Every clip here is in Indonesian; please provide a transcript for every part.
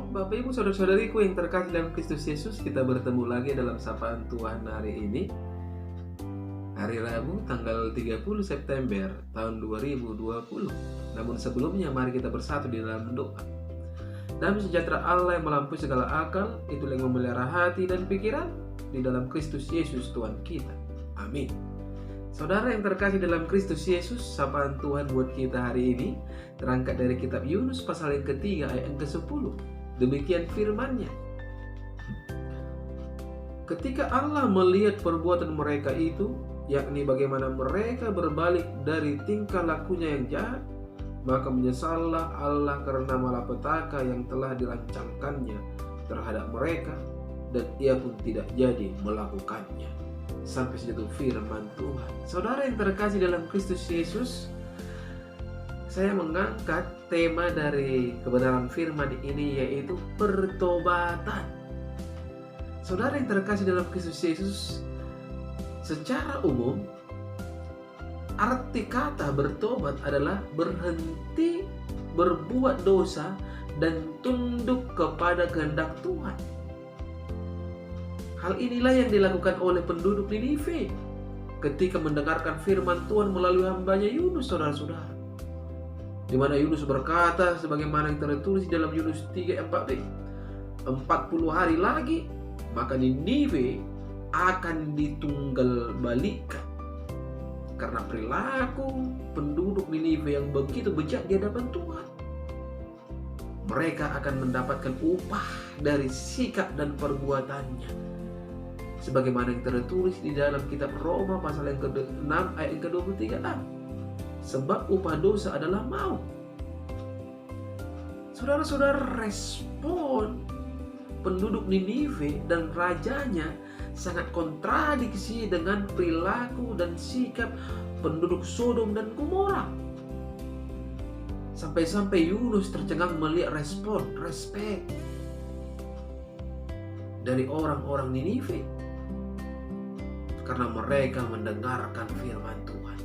Bapak Ibu saudara-saudariku yang terkasih dalam Kristus Yesus, kita bertemu lagi dalam sapaan Tuhan hari ini. Hari Rabu tanggal 30 September tahun 2020. Namun sebelumnya mari kita bersatu di dalam doa. Damai sejahtera Allah yang melampaui segala akal, itulah yang memelihara hati dan pikiran di dalam Kristus Yesus Tuhan kita. Amin. Saudara yang terkasih dalam Kristus Yesus, sapaan Tuhan buat kita hari ini terangkat dari kitab Yunus pasal yang ketiga ayat yang ke-10. Demikian firman-Nya. Ketika Allah melihat perbuatan mereka itu, yakni bagaimana mereka berbalik dari tingkah lakunya yang jahat, maka menyesallah Allah karena malapetaka yang telah dirancangkannya terhadap mereka, dan Ia pun tidak jadi melakukannya. Sampai situ firman Tuhan. Saudara yang terkasih dalam Kristus Yesus, saya mengangkat tema dari kebenaran firman ini, yaitu pertobatan. Saudara yang terkasih dalam Kristus Yesus, secara umum arti kata bertobat adalah berhenti berbuat dosa dan tunduk kepada kehendak Tuhan. Hal inilah yang dilakukan oleh penduduk Ninive ketika mendengarkan firman Tuhan melalui hambanya Yunus, saudara-saudara. Di mana Yunus berkata sebagaimana yang tertulis dalam Yunus 3:4b, 40 hari lagi maka Ninive akan ditunggal balikan karena perilaku penduduk Ninive yang begitu bejat di hadapan Tuhan. Mereka akan mendapatkan upah dari sikap dan perbuatannya, sebagaimana yang tertulis di dalam kitab Roma pasal yang ke-6 ayat yang ke-23a. Sebab upah dosa adalah maut. Saudara-saudara, respon penduduk Ninive dan rajanya sangat kontradiksi dengan perilaku dan sikap penduduk Sodom dan Gomora. Sampai-sampai Yunus tercengang melihat respek dari orang-orang Ninive karena mereka mendengarkan firman Tuhan.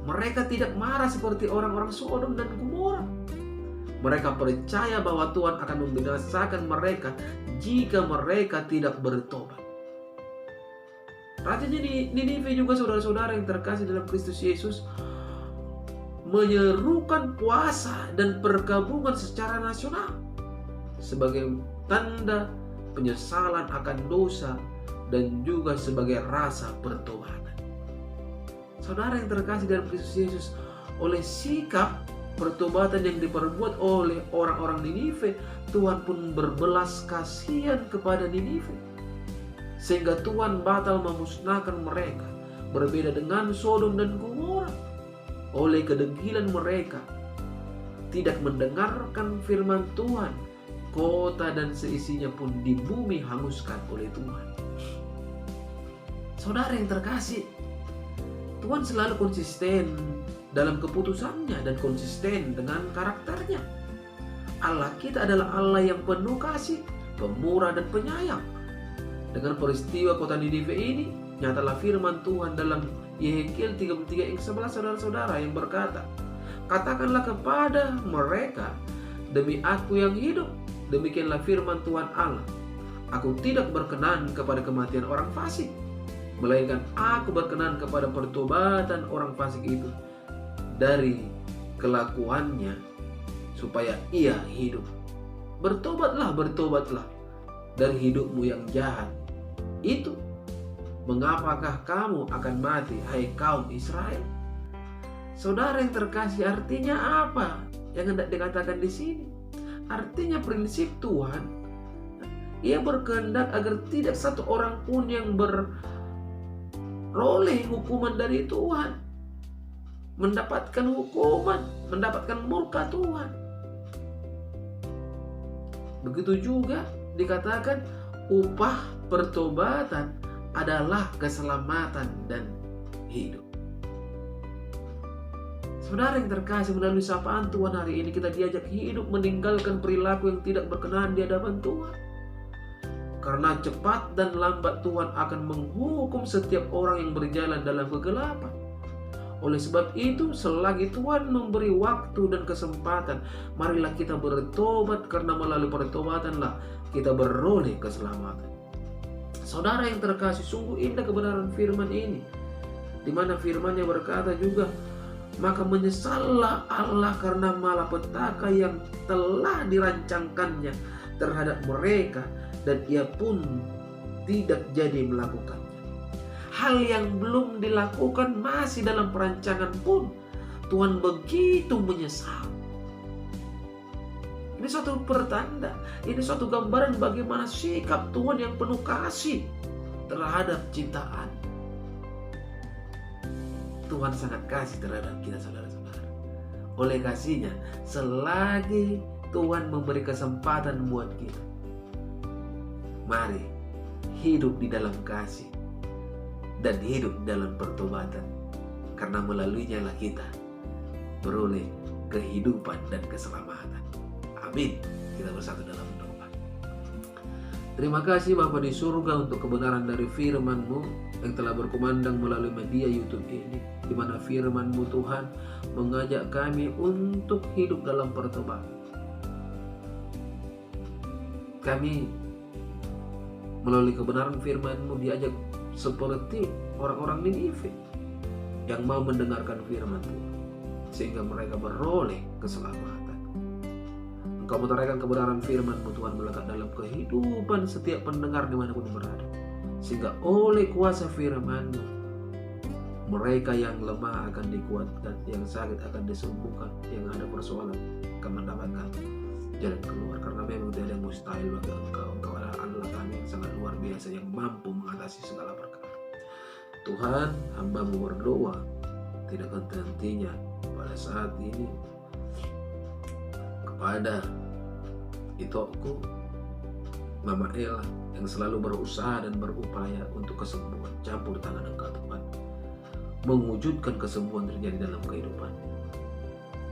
Mereka tidak marah seperti orang-orang Sodom dan Gomora. Mereka percaya bahwa Tuhan akan membinasakan mereka jika mereka tidak bertobat. Raja Ninive juga, saudara-saudara yang terkasih dalam Kristus Yesus, menyerukan puasa dan perkabungan secara nasional sebagai tanda penyesalan akan dosa dan juga sebagai rasa pertobatan. Saudara yang terkasih dalam Kristus Yesus, oleh sikap pertobatan yang diperbuat oleh orang-orang Ninive, Tuhan pun berbelas kasihan kepada Ninive, sehingga Tuhan batal memusnahkan mereka. Berbeda dengan Sodom dan Gomora, oleh kedegilan mereka tidak mendengarkan firman Tuhan, kota dan seisinya pun di bumi hanguskan oleh Tuhan. Saudara yang terkasih, Tuhan selalu konsisten dalam keputusannya dan konsisten dengan karakternya. Allah kita adalah Allah yang penuh kasih, pemurah dan penyayang. Dengan peristiwa kota Ninive ini, nyatalah firman Tuhan dalam Yehiskiel 33 ayat 11, saudara-saudara, yang berkata, katakanlah kepada mereka, demi aku yang hidup, demikianlah firman Tuhan Allah, aku tidak berkenan kepada kematian orang fasik, melainkan aku berkenan kepada pertobatan orang fasik itu dari kelakuannya, supaya ia hidup. Bertobatlah dari hidupmu yang jahat itu. Mengapakah kamu akan mati, hai kaum Israel? Saudara yang terkasih, artinya apa yang hendak dikatakan di sini? Artinya prinsip Tuhan, Ia berkehendak agar tidak satu orang pun yang beroleh hukuman dari Tuhan, mendapatkan hukuman, mendapatkan murka Tuhan. Begitu juga dikatakan upah pertobatan adalah keselamatan dan hidup. Saudara yang terkasih, melalui sapaan Tuhan hari ini kita diajak hidup meninggalkan perilaku yang tidak berkenan di hadapan Tuhan. Karena cepat dan lambat Tuhan akan menghukum setiap orang yang berjalan dalam kegelapan. Oleh sebab itu, selagi Tuhan memberi waktu dan kesempatan, marilah kita bertobat, karena melalui pertobatanlah kita beroleh keselamatan. Saudara yang terkasih, sungguh indah kebenaran firman ini, di mana firman-Nya berkata juga, maka menyesallah Allah karena malapetaka yang telah dirancangkannya terhadap mereka, dan ia pun tidak jadi melakukannya. Hal yang belum dilakukan masih dalam perancangan pun Tuhan begitu menyesal. Ini suatu pertanda, ini suatu gambaran bagaimana sikap Tuhan yang penuh kasih terhadap ciptaan. Tuhan sangat kasih terhadap kita, saudara-saudara. Oleh kasihnya, selagi Tuhan memberi kesempatan buat kita, mari hidup di dalam kasih dan hidup dalam pertobatan, karena melaluinya lah kita beroleh kehidupan dan keselamatan. Amin. Kita bersatu dalam doa. Terima kasih Bapa di surga untuk kebenaran dari firman-Mu yang telah berkumandang melalui media YouTube ini, di mana firman-Mu Tuhan mengajak kami untuk hidup dalam pertobatan. Kami melalui kebenaran firman-Mu diajak seperti orang-orang Ninive yang mau mendengarkan firman Tuhan, sehingga mereka beroleh keselamatan. Engkau meteraikan kebenaran firman-Mu Tuhan melekat dalam kehidupan setiap pendengar dimanapun berada, sehingga oleh kuasa firman-Mu mereka yang lemah akan dikuatkan, yang sakit akan disembuhkan, yang ada persoalan akan mendapatkan jalan keluar, karena memang tidak ada yang mustahil bagi Engkau. Engkau adalah Allah kami yang sangat luar biasa, yang mampu mengatasi segala perkara. Tuhan, hamba-Mu berdoa tidak henti-hentinya pada saat ini kepada Itoku Mama Ella yang selalu berusaha dan berupaya untuk kesembuhan. Campur tangan Engkau Tuhan, mewujudkan kesembuhan terjadi dalam kehidupan.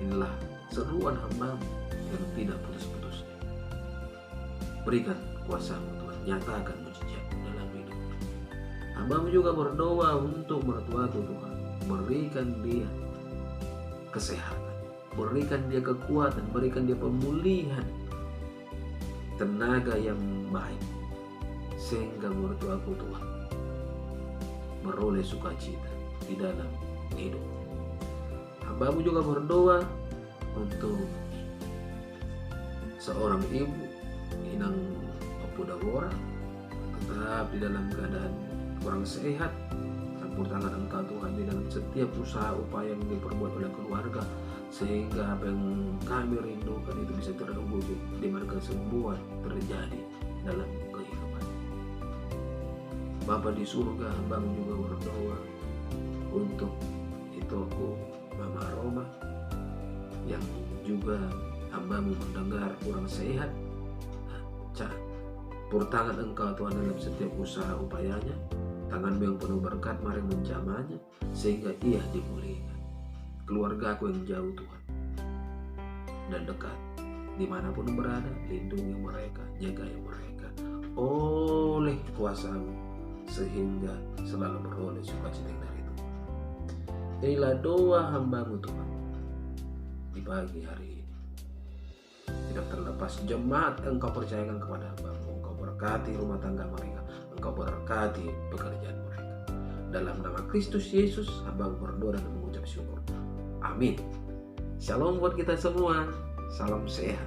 Inilah seruan hamba-Mu yang tidak putus-putusnya. Berikan kuasa-Mu Tuhan, nyatakan mujizat dalam hidup. Hamba-Mu juga berdoa untuk mertuaku Tuhan, berikan dia kesehatan, berikan dia kekuatan, berikan dia pemulihan tenaga yang baik, sehingga mertuaku Tuhan beroleh sukacita di dalam hidup. Hamba-Mu juga berdoa untuk seorang ibu, Inang Opudawora, tetap di dalam keadaan kurang sehat. Campur tangan Engkau Tuhan di dalam setiap usaha upaya yang diperbuat oleh keluarga, sehingga apa yang kami rindukan itu bisa terwujud, di mana kesembuhan terjadi dalam kehidupan. Bapa di surga, hamba-Mu juga berdoa untuk Itoku Mama Roma yang juga hamba-Mu mendengar kurang sehat. Campur tangan Engkau Tuhan dalam setiap usaha upayanya, tangan-Mu yang penuh berkat mari menjamahnya, sehingga ia dipulihkan. Keluargaku yang jauh Tuhan dan dekat, dimanapun berada, lindungi mereka, jagai mereka oleh kuasa-Mu, sehingga selalu beroleh sukacita dari Tuhan. Inilah doa hamba-Mu Tuhan di pagi hari ini. Tidak terlepas jemaat Engkau percayakan kepada hamba-Mu. Engkau berkati rumah tangga mereka, Engkau berkati pekerjaan mereka. Dalam nama Kristus Yesus, hamba-Mu berdoa dan mengucap syukur. Amin. Shalom buat kita semua. Salam sehat.